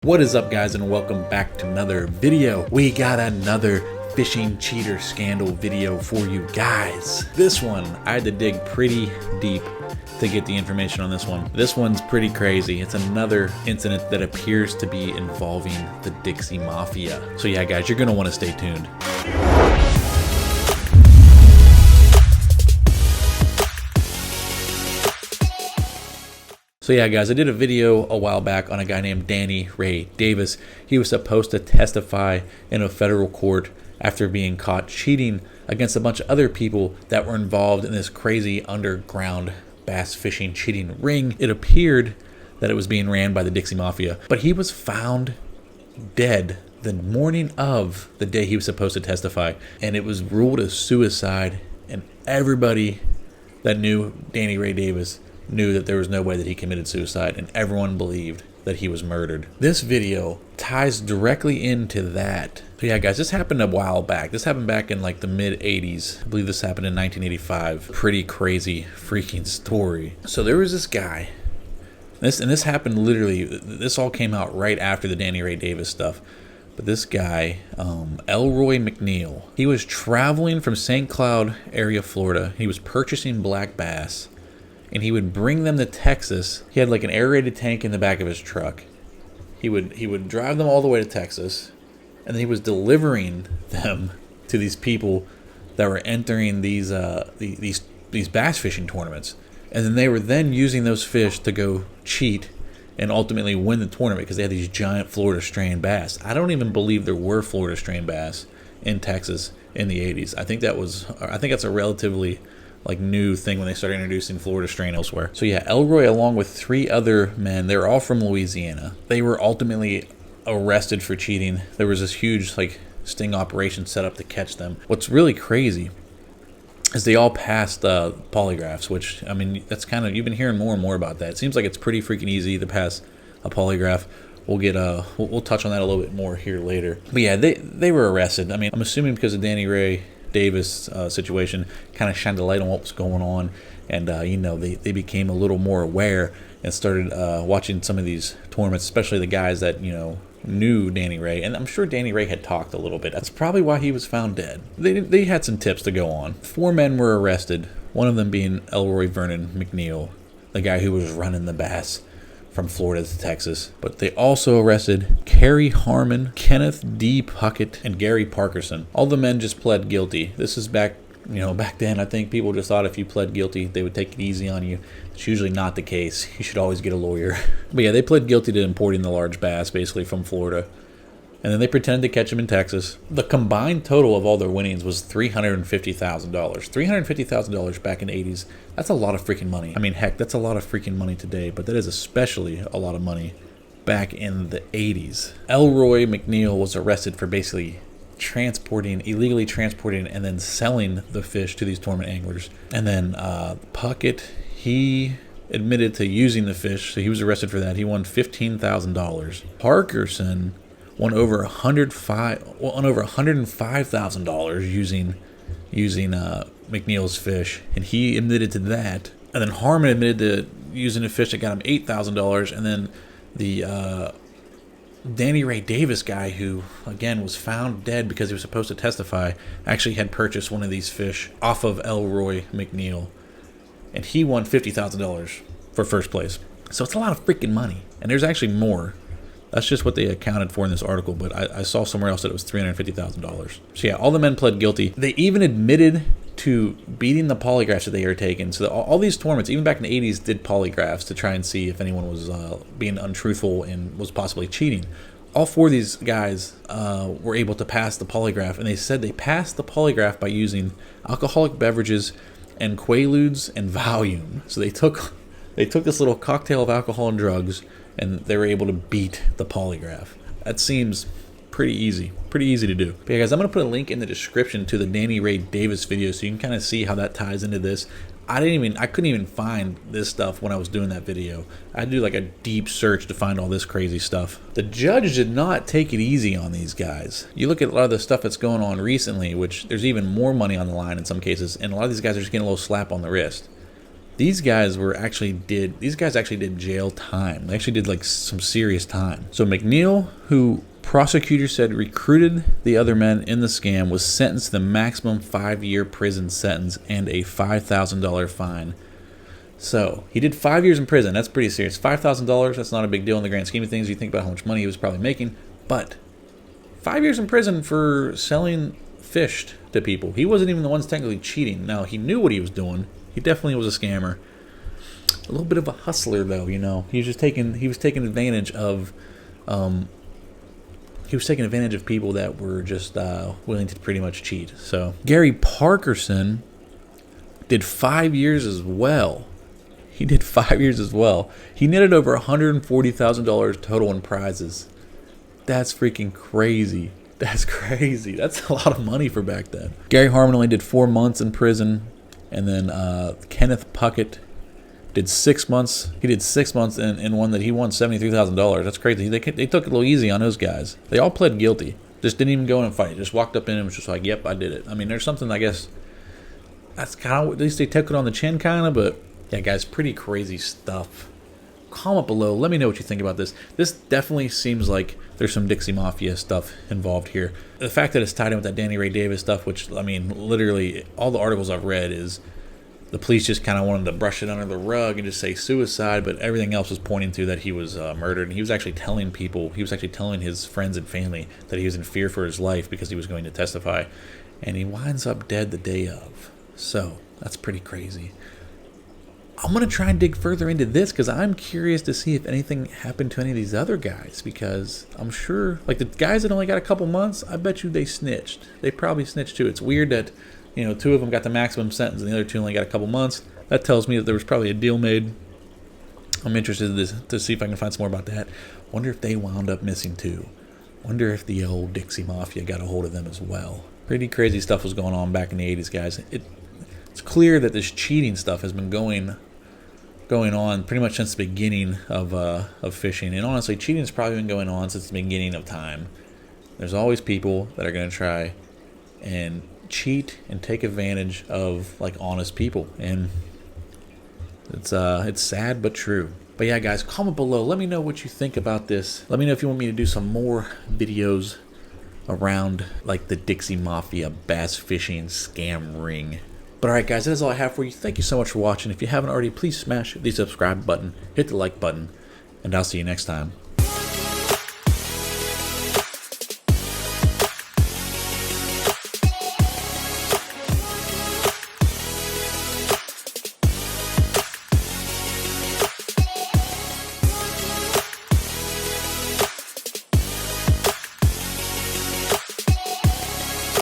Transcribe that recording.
What is up, guys, and welcome back to another video. We got another fishing cheater scandal video for you guys. This one, I had to dig pretty deep to get the information on this one. This one's pretty crazy. It's another incident that appears to be involving the Dixie Mafia. So yeah, guys, you're gonna want to stay tuned. So yeah, guys, I did a video a while back on a guy named Danny Ray Davis. He was supposed to testify in a federal court after being caught cheating against a bunch of other people that were involved in this crazy underground bass fishing cheating ring. It appeared that it was being ran by the Dixie Mafia, but he was found dead the morning of the day he was supposed to testify, and it was ruled a suicide, and everybody that knew Danny Ray Davis knew that there was no way that he committed suicide, and everyone believed that he was murdered. This video ties directly into that. So yeah, guys, this happened a while back. This happened back in like the mid 80s. I believe this happened in 1985. Pretty crazy freaking story. So there was this guy, this happened literally, this all came out right after the Danny Ray Davis stuff. But this guy, Elroy McNeil, he was traveling from St. Cloud area, Florida. He was purchasing black bass, and he would bring them to Texas. He had like an aerated tank in the back of his truck. He would drive them all the way to Texas, and then he was delivering them to these people that were entering these bass fishing tournaments. And then they were then using those fish to go cheat and ultimately win the tournament because they had these giant Florida strain bass. I don't even believe there were Florida strain bass in Texas in the 80s. I think that's a relatively new thing when they started introducing Florida strain elsewhere. So yeah, Elroy, along with 3 other men, they were all from Louisiana. They were ultimately arrested for cheating. There was this huge sting operation set up to catch them. What's really crazy is they all passed polygraphs, which, I mean, that's kind of, you've been hearing more and more about that. It seems like it's pretty freaking easy to pass a polygraph. We'll touch on that a little bit more here later. But yeah, they were arrested. I mean, I'm assuming because of Danny Ray Davis situation kind of shined a light on what was going on, and they became a little more aware and started watching some of these tournaments, especially the guys that knew Danny Ray. And I'm sure Danny Ray had talked a little bit. That's probably why he was found dead. They had some tips to go on. 4 men were arrested, one of them being Elroy Vernon McNeil, the guy who was running the bass from Florida to Texas. But they also arrested Kerry Harmon, Kenneth D. Puckett, and Gary Parkerson. All the men just pled guilty. This is back then. I think people just thought if you pled guilty, they would take it easy on you. It's usually not the case. You should always get a lawyer. But yeah, they pled guilty to importing the large bass, basically from Florida. And then they pretended to catch them in Texas. The combined total of all their winnings was $350,000. $350,000 back in the 80s. That's a lot of freaking money. I mean, heck, that's a lot of freaking money today, but that is especially a lot of money back in the 80s. Elroy McNeil was arrested for basically illegally transporting and then selling the fish to these tournament anglers. And then Puckett, he admitted to using the fish, so he was arrested for that. He won $15,000. Parkerson won over $105,000 using McNeil's fish, and he admitted to that. And then Harmon admitted to using a fish that got him $8,000. And then the Danny Ray Davis guy, who again was found dead because he was supposed to testify, actually had purchased one of these fish off of Elroy McNeil, and he won $50,000 for first place. So it's a lot of freaking money, and there's actually more. That's just what they accounted for in this article, but I saw somewhere else that it was $350,000. So yeah, all the men pled guilty. They even admitted to beating the polygraphs that they were taking. So all these tournaments, even back in the 80s, did polygraphs to try and see if anyone was being untruthful and was possibly cheating. All 4 of these guys were able to pass the polygraph, and they said they passed the polygraph by using alcoholic beverages and Quaaludes and Valium. So they took this little cocktail of alcohol and drugs, and they were able to beat the polygraph. That seems pretty easy to do. But yeah, guys, I'm going to put a link in the description to the Danny Ray Davis video so you can kind of see how that ties into this. I couldn't even find this stuff when I was doing that video. I had to do a deep search to find all this crazy stuff. The judge did not take it easy on these guys. You look at a lot of the stuff that's going on recently, which there's even more money on the line in some cases, and a lot of these guys are just getting a little slap on the wrist. these guys actually did jail time. They actually did like some serious time. So McNeil, who prosecutors said recruited the other men in the scam, was sentenced to the maximum 5-year prison sentence and a $5,000 fine. So he did 5 years in prison. That's pretty serious. $5,000, that's not a big deal in the grand scheme of things. You think about how much money he was probably making. But 5 years in prison for selling fish to people. He wasn't even the ones technically cheating. Now, he knew what he was doing. He definitely was a scammer. A little bit of a hustler, though, you know. He was taking advantage of people that were just willing to pretty much cheat. So Gary Parkerson did 5 years as well. He did 5 years as well. He netted over $140,000 total in prizes. That's freaking crazy. That's crazy. That's a lot of money for back then. Gary Harmon only did 4 months in prison. And then Kenneth Puckett did 6 months. He did 6 months in one that he won $73,000. That's crazy. They took it a little easy on those guys. They all pled guilty. Just didn't even go in and fight. Just walked up in and was just like, yep, I did it. I mean, there's something, I guess, that's kind of, at least they took it on the chin kind of. But yeah, guys, pretty crazy stuff. Comment below. Let me know what you think about this. This definitely seems like there's some Dixie Mafia stuff involved here. The fact that it's tied in with that Danny Ray Davis stuff, which, I mean, literally all the articles I've read is the police just kind of wanted to brush it under the rug and just say suicide, but everything else was pointing to that he was murdered. And he was actually telling people, he was actually telling his friends and family that he was in fear for his life because he was going to testify. And he winds up dead the day of. So that's pretty crazy. I'm going to try and dig further into this because I'm curious to see if anything happened to any of these other guys, because I'm sure, like the guys that only got a couple months, I bet you they snitched. They probably snitched too. It's weird that, you know, 2 of them got the maximum sentence and the other 2 only got a couple months. That tells me that there was probably a deal made. I'm interested to see if I can find some more about that. Wonder if they wound up missing too. Wonder if the old Dixie Mafia got a hold of them as well. Pretty crazy stuff was going on back in the 80s, guys. It's clear that this cheating stuff has been going on pretty much since the beginning of fishing. And honestly, cheating's probably been going on since the beginning of time. There's always people that are going to try and cheat and take advantage of like honest people, and it's sad but true. But yeah, guys, comment below. Let me know what you think about this. Let me know if you want me to do some more videos around like the Dixie Mafia bass fishing scam ring. But alright, guys, that's all I have for you. Thank you so much for watching. If you haven't already, please smash the subscribe button, hit the like button, and I'll see you next time.